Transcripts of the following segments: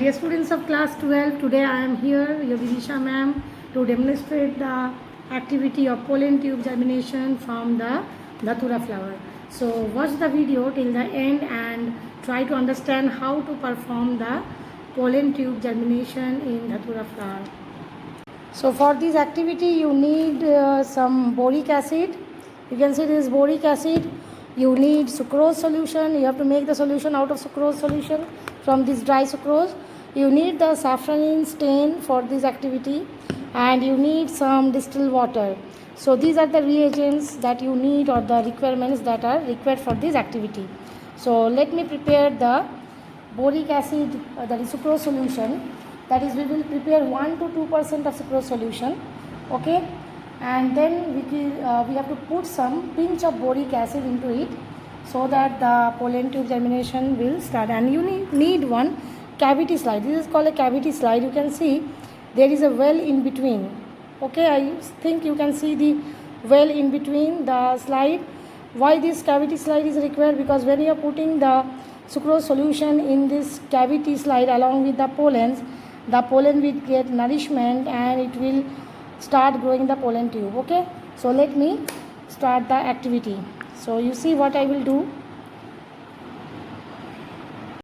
dear students of class 12, today I am here, your Vidisha ma'am, to demonstrate the activity of pollen tube germination from the Dhatura flower. So watch the video till the end and try to understand how to perform the pollen tube germination in Dhatura flower. So for this activity you need some boric acid. You can see this boric acid. You need sucrose solution. You have to make the solution out of sucrose solution from this dry sucrose. You need the safranin stain for this activity, and you need some distilled water. So these are the reagents that you need, or the requirements that are required for this activity. So let me prepare the boric acid, that is sucrose solution. That is, we will prepare 1 to 2% of sucrose solution. Okay. And then we have to put some pinch of boric acid into it, so that the pollen tube germination will start. And you need one cavity slide. This is called a cavity slide. You can see there is a well in between. Okay, I think you can see the well in between the slide. Why this cavity slide is required? Because when you are putting the sucrose solution in this cavity slide along with the pollen will get nourishment and it will start growing the pollen tube. Okay, so let me start the activity. So you see what I will do.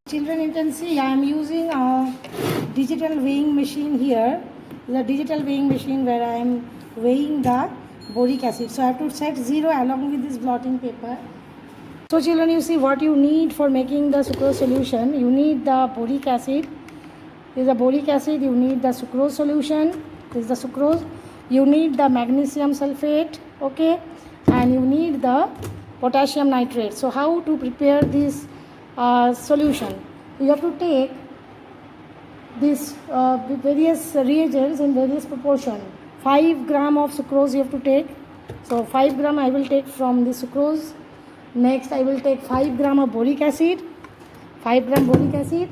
Children, you can see I am using a digital weighing machine here. The digital weighing machine where I am weighing the boric acid. So I have to set 0 along with this blotting paper. So children, you see what you need for making the sucrose solution. You need the boric acid. This is the boric acid. You need the sucrose solution. This is the sucrose. You need the magnesium sulfate. Okay, and you need the potassium nitrate. So how to prepare this solution? You have to take this various reagents in various proportion. 5 gram of sucrose you have to take. So 5 gram I will take from the sucrose. Next I will take 5 gram of boric acid. 5 gram boric acid.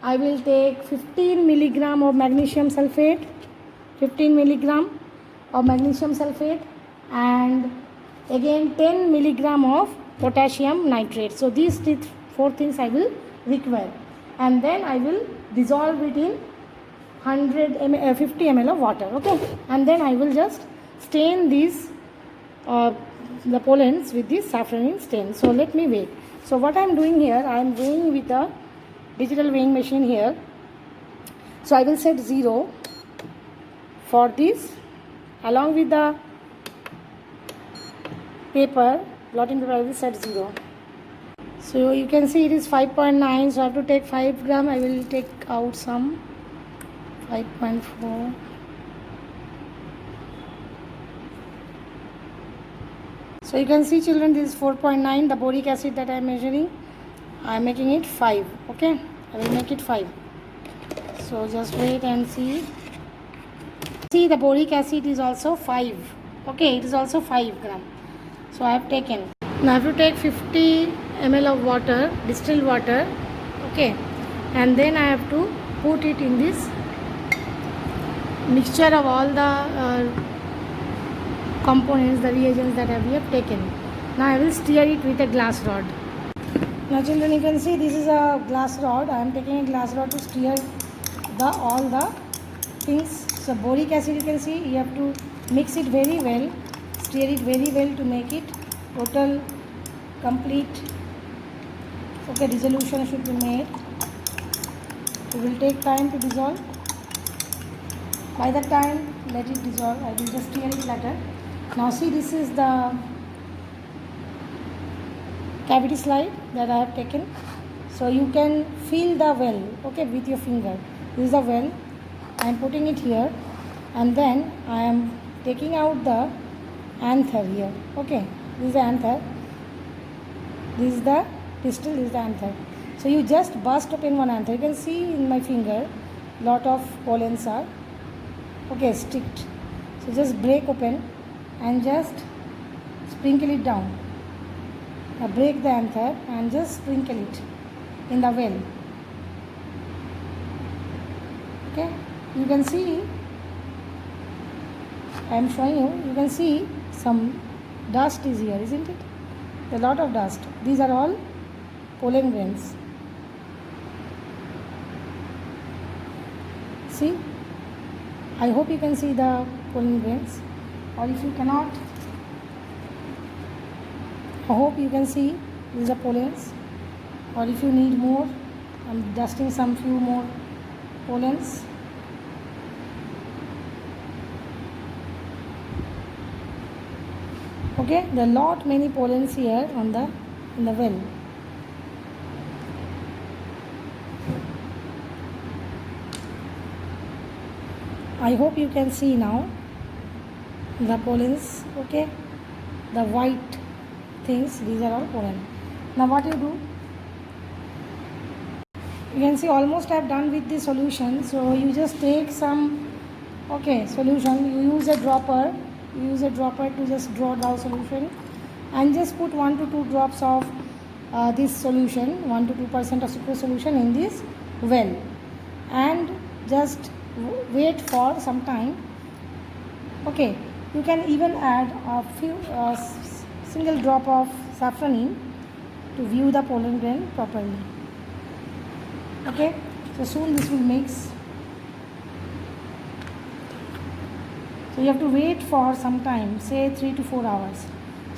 I will take 15 milligram of magnesium sulfate. 15 milligram of magnesium sulfate, and again 10 milligram of potassium nitrate. So these 4 things I will require, and then I will dissolve it in 50 ml of water. Okay, and then I will just stain these the pollens with this safranin stain. So let me weigh. So what I am doing here, I am weighing with the digital weighing machine here. So I will set 0 for this, along with the paper, blotting paper, I will set 0. So you can see it is 5.9. So I have to take 5 gram. I will take out some 5.4. So you can see, children, this is 4.9. The boric acid that I am measuring, I am making it 5. Okay, I will make it 5. So just wait and see. See, the boric acid is also 5. Okay, it is also 5 gram. So I have taken. Now I have to take 50 ml of water, distilled water. Okay, and then I have to put it in this mixture of all the components, the reagents that we have taken. Now I will stir it with a glass rod. Now children, you can see this is a glass rod. I am taking a glass rod to stir all the things. So boric acid, you can see, you have to mix it very well, stir it very well to make it total, complete. Okay, dissolution should be made. It will take time to dissolve. By that time, let it dissolve. I will just stir it later. Now see, this is the cavity slide that I have taken. So you can feel the well, okay, with your finger. This is the well. I am putting it here, and then I am taking out the anther here. Okay, this is the anther. This is the pistil. This is the anther. So you just burst open one anther. You can see in my finger, lot of pollens are sticked. So just break open and just sprinkle it down. Now break the anther and just sprinkle it in the well. Okay, you can see, I am showing you, you can see some dust is here, isn't it? A lot of dust. These are all pollen grains. See, I hope you can see the pollen grains, or if you cannot, I hope you can see these are pollens, or if you need more, I'm dusting some few more pollens. Okay, there are lot many pollens here on the in the well. I hope you can see now the pollens. Okay, the white things, these are all pollen. Now what you do, you can see almost I have done with the solution. So you just take some solution, you use a dropper to just draw the solution, and just put 1 to 2 drops of this solution, 1 to 2% of sucrose solution in this well, and just wait for some time. Okay, you can even add a few single drop of saffron to view the pollen grain properly. Okay, so soon this will mix. So you have to wait for some time, say 3 to 4 hours.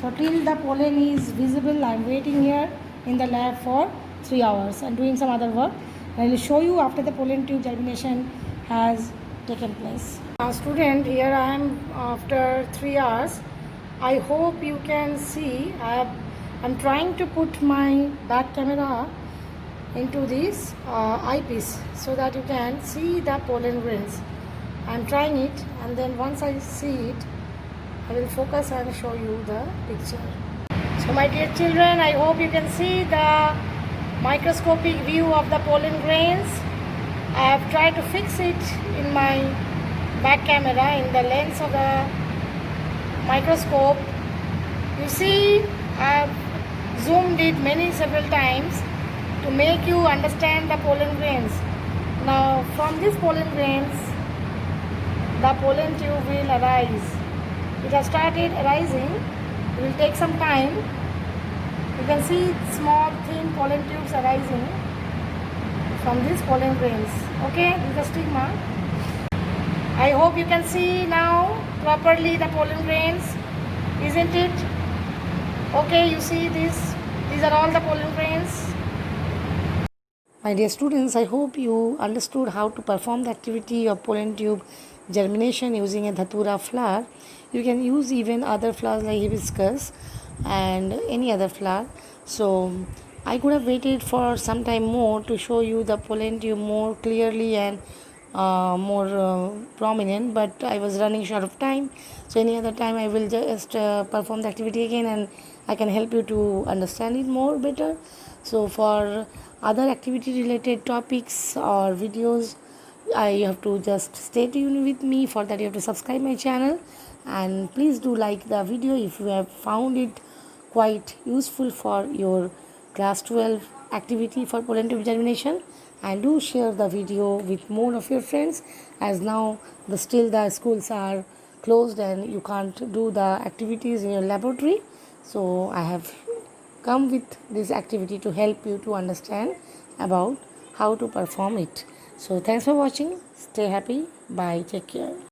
So till the pollen is visible, I am waiting here in the lab for 3 hours and doing some other work. I will show you after the pollen tube germination has taken place. Now student, here I am after 3 hours. I hope you can see, I am trying to put my back camera into this eyepiece so that you can see the pollen grains. I am trying it, and then once I see it, I will focus and show you the picture. So my dear children, I hope you can see the microscopic view of the pollen grains. I have tried to fix it in my back camera in the lens of the microscope. You see, I have zoomed it several times to make you understand the pollen grains. Now from these pollen grains, the pollen tube will arise. It has started arising. It will take some time. You can see small thin pollen tubes arising from these pollen grains. Okay, this is the stigma. I hope you can see now properly the pollen grains, isn't it? Okay, you see this. These are all the pollen grains. My dear students, I hope you understood how to perform the activity of pollen tube germination using a Dhatura flower. You can use even other flowers like hibiscus and any other flower. So I could have waited for some time more to show you the pollen tube more clearly and more prominent, but I was running short of time. So any other time I will just perform the activity again, and I can help you to understand it more better. So for other activity related topics or videos, you have to just stay tuned with me. For that you have to subscribe my channel, and please do like the video if you have found it quite useful for your class 12 activity for pollen tube germination, and do share the video with more of your friends, as now still the schools are closed and you can't do the activities in your laboratory. So I have come with this activity to help you to understand about how to perform it. So thanks for watching. Stay happy. Bye. Take care.